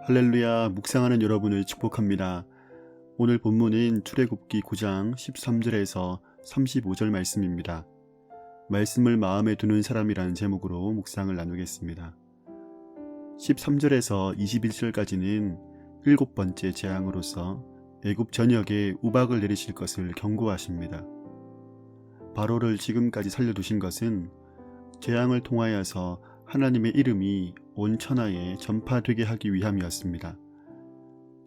할렐루야, 묵상하는 여러분을 축복합니다. 오늘 본문은 출애굽기 9장 13절에서 35절 말씀입니다. 말씀을 마음에 두는 사람이라는 제목으로 묵상을 나누겠습니다. 13절에서 21절까지는 7번째 재앙으로서 애굽 전역에 우박을 내리실 것을 경고하십니다. 바로를 지금까지 살려두신 것은 재앙을 통하여서 하나님의 이름이 온 천하에 전파되게 하기 위함이었습니다.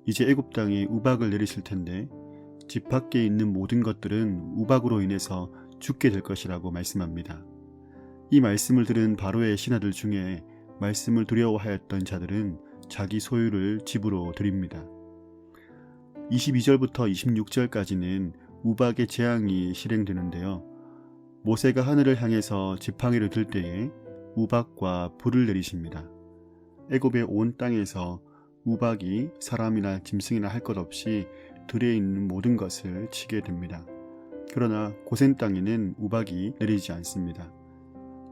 이제 애굽 땅에 우박을 내리실 텐데 집 밖에 있는 모든 것들은 우박으로 인해서 죽게 될 것이라고 말씀합니다. 이 말씀을 들은 바로의 신하들 중에 말씀을 두려워하였던 자들은 자기 소유를 집으로 드립니다. 22절부터 26절까지는 우박의 재앙이 실행되는데요. 모세가 하늘을 향해서 지팡이를 들 때에 우박과 불을 내리십니다. 애굽의 온 땅에서 우박이 사람이나 짐승이나 할 것 없이 들에 있는 모든 것을 치게 됩니다. 그러나 고센 땅에는 우박이 내리지 않습니다.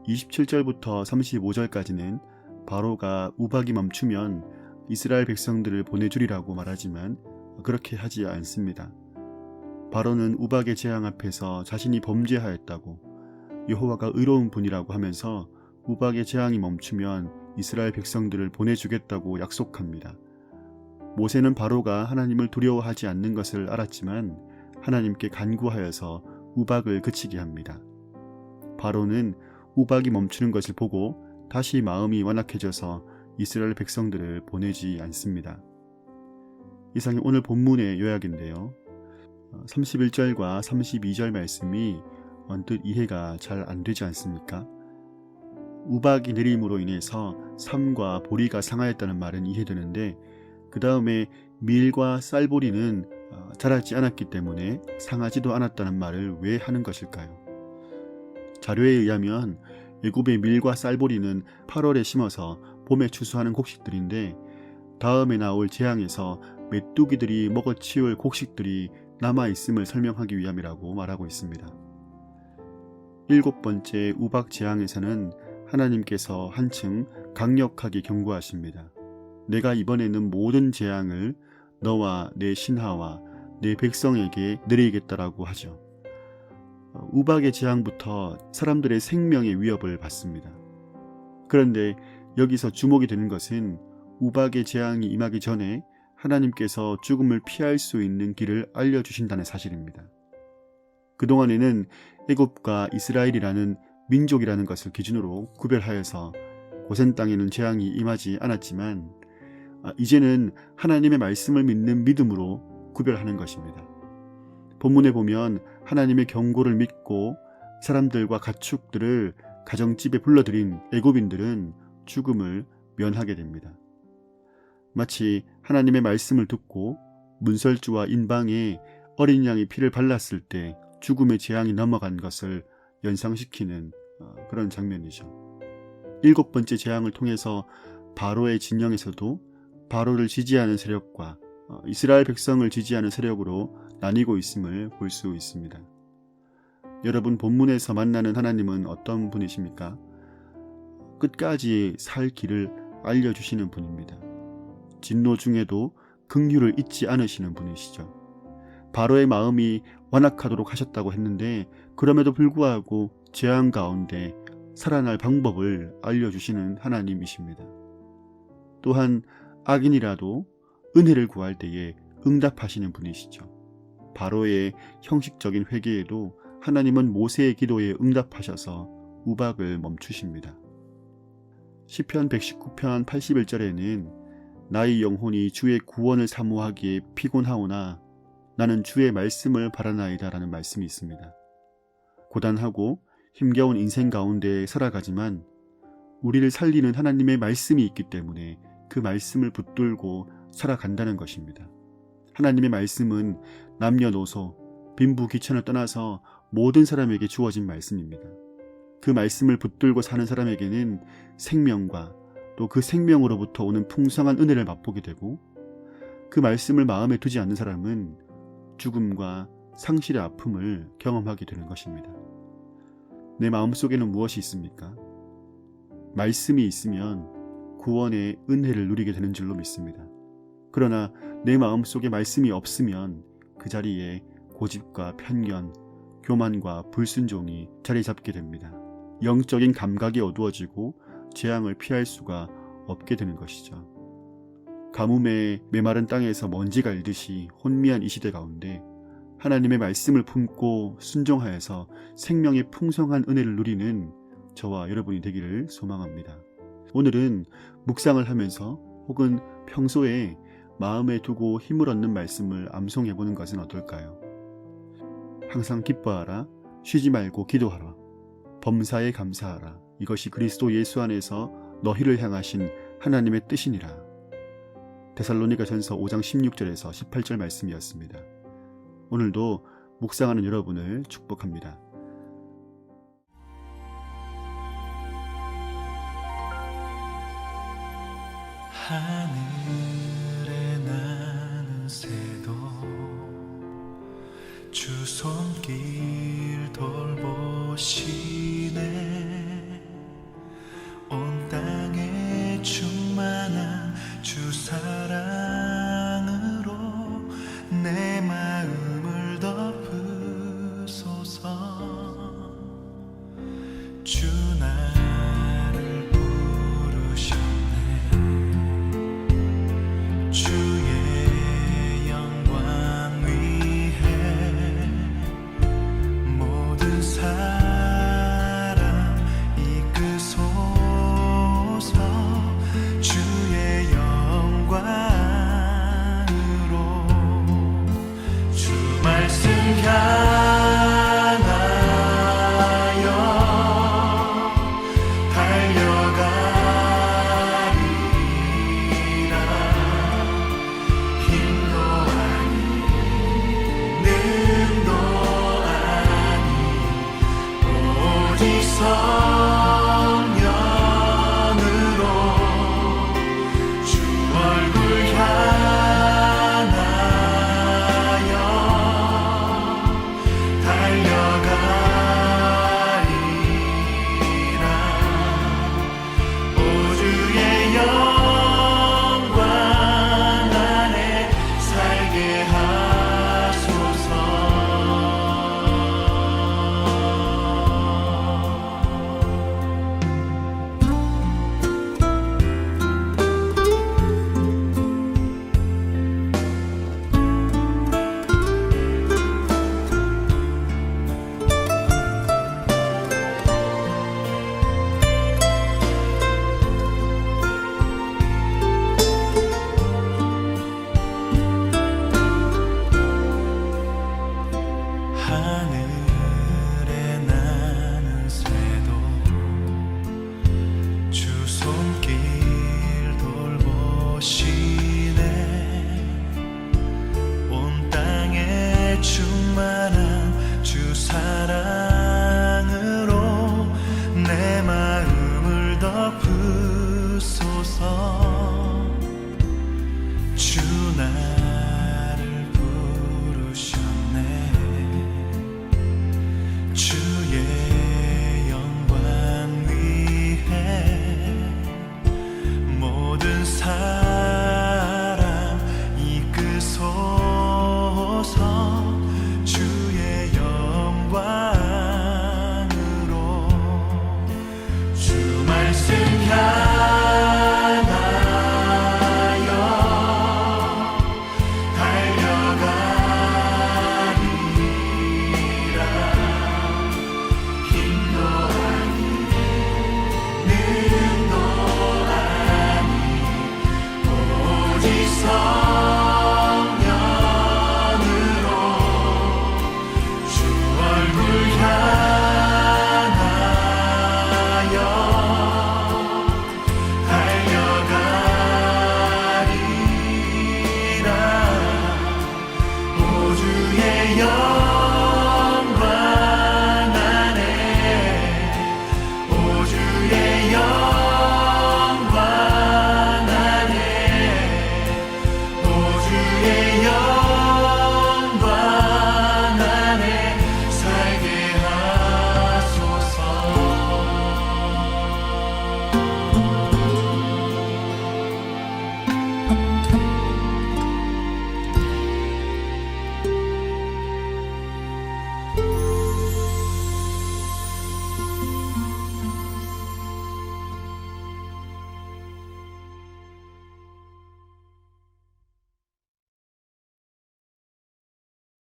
27절부터 35절까지는 바로가 우박이 멈추면 이스라엘 백성들을 보내주리라고 말하지만 그렇게 하지 않습니다. 바로는 우박의 재앙 앞에서 자신이 범죄하였다고 여호와가 의로운 분이라고 하면서 우박의 재앙이 멈추면 이스라엘 백성들을 보내주겠다고 약속합니다. 모세는 바로가 하나님을 두려워하지 않는 것을 알았지만 하나님께 간구하여서 우박을 그치게 합니다. 바로는 우박이 멈추는 것을 보고 다시 마음이 완악해져서 이스라엘 백성들을 보내지 않습니다. 이상이 오늘 본문의 요약인데요. 31절과 32절 말씀이 언뜻 이해가 잘 안 되지 않습니까? 우박이 내림으로 인해서 삶과 보리가 상하였다는 말은 이해되는데 그 다음에 밀과 쌀보리는 자라지 않았기 때문에 상하지도 않았다는 말을 왜 하는 것일까요? 자료에 의하면 애굽의 밀과 쌀보리는 8월에 심어서 봄에 추수하는 곡식들인데 다음에 나올 재앙에서 메뚜기들이 먹어치울 곡식들이 남아있음을 설명하기 위함이라고 말하고 있습니다. 7번째 우박 재앙에서는 하나님께서 한층 강력하게 경고하십니다. 내가 이번에는 모든 재앙을 너와 내 신하와 내 백성에게 내리겠다라고 하죠. 우박의 재앙부터 사람들의 생명의 위협을 받습니다. 그런데 여기서 주목이 되는 것은 우박의 재앙이 임하기 전에 하나님께서 죽음을 피할 수 있는 길을 알려주신다는 사실입니다. 그동안에는 애굽과 이스라엘이라는 민족이라는 것을 기준으로 구별하여서 고센 땅에는 재앙이 임하지 않았지만 이제는 하나님의 말씀을 믿는 믿음으로 구별하는 것입니다. 본문에 보면 하나님의 경고를 믿고 사람들과 가축들을 가정집에 불러들인 애굽인들은 죽음을 면하게 됩니다. 마치 하나님의 말씀을 듣고 문설주와 인방에 어린 양의 피를 발랐을 때 죽음의 재앙이 넘어간 것을 연상시키는 그런 장면이죠. 7번째 재앙을 통해서 바로의 진영에서도 바로를 지지하는 세력과 이스라엘 백성을 지지하는 세력으로 나뉘고 있음을 볼 수 있습니다. 여러분, 본문에서 만나는 하나님은 어떤 분이십니까? 끝까지 살 길을 알려주시는 분입니다. 진노 중에도 긍휼을 잊지 않으시는 분이시죠. 바로의 마음이 완악하도록 하셨다고 했는데 그럼에도 불구하고 재앙 가운데 살아날 방법을 알려주시는 하나님이십니다. 또한 악인이라도 은혜를 구할 때에 응답하시는 분이시죠. 바로의 형식적인 회개에도 하나님은 모세의 기도에 응답하셔서 우박을 멈추십니다. 시편 119편 81절에는 나의 영혼이 주의 구원을 사모하기에 피곤하오나 나는 주의 말씀을 바라나이다 라는 말씀이 있습니다. 고단하고 힘겨운 인생 가운데 살아가지만 우리를 살리는 하나님의 말씀이 있기 때문에 그 말씀을 붙들고 살아간다는 것입니다. 하나님의 말씀은 남녀노소, 빈부귀천을 떠나서 모든 사람에게 주어진 말씀입니다. 그 말씀을 붙들고 사는 사람에게는 생명과 또 그 생명으로부터 오는 풍성한 은혜를 맛보게 되고 그 말씀을 마음에 두지 않는 사람은 죽음과 상실의 아픔을 경험하게 되는 것입니다. 내 마음속에는 무엇이 있습니까? 말씀이 있으면 구원의 은혜를 누리게 되는 줄로 믿습니다. 그러나 내 마음속에 말씀이 없으면 그 자리에 고집과 편견, 교만과 불순종이 자리 잡게 됩니다. 영적인 감각이 어두워지고 재앙을 피할 수가 없게 되는 것이죠. 가뭄에 메마른 땅에서 먼지가 일듯이 혼미한 이 시대 가운데 하나님의 말씀을 품고 순종하여서 생명의 풍성한 은혜를 누리는 저와 여러분이 되기를 소망합니다. 오늘은 묵상을 하면서 혹은 평소에 마음에 두고 힘을 얻는 말씀을 암송해보는 것은 어떨까요? 항상 기뻐하라, 쉬지 말고 기도하라, 범사에 감사하라. 이것이 그리스도 예수 안에서 너희를 향하신 하나님의 뜻이니라. 데살로니가전서 5장 16절에서 18절 말씀이었습니다. 오늘도 묵상하는 여러분을 축복합니다. 하늘에 나는 새도 주 손길 돌보시네. 온 땅에 충만한 주 사랑으로 내 마음을 덮으소서. 주 나를 부르셨네. 주의 영광 위해 모든 사람 이끄소서. 주의 영광으로 주 말씀 향하여 달려가리라. 힘도 아니 능도 아니 오직 성령으로 주 얼굴 향하여 달려가리라. 오 주의 영광 안에 살게 하소서. 하늘에 나는 새도 주 손길 돌보시네. 온 땅에 충만한 주 사랑으로 내 마음을 덮으소서. 주 나를 부르셨네. 주의 영광 위해 모든 사람 이끄소서. 주의 영광으로 주 말씀 향하여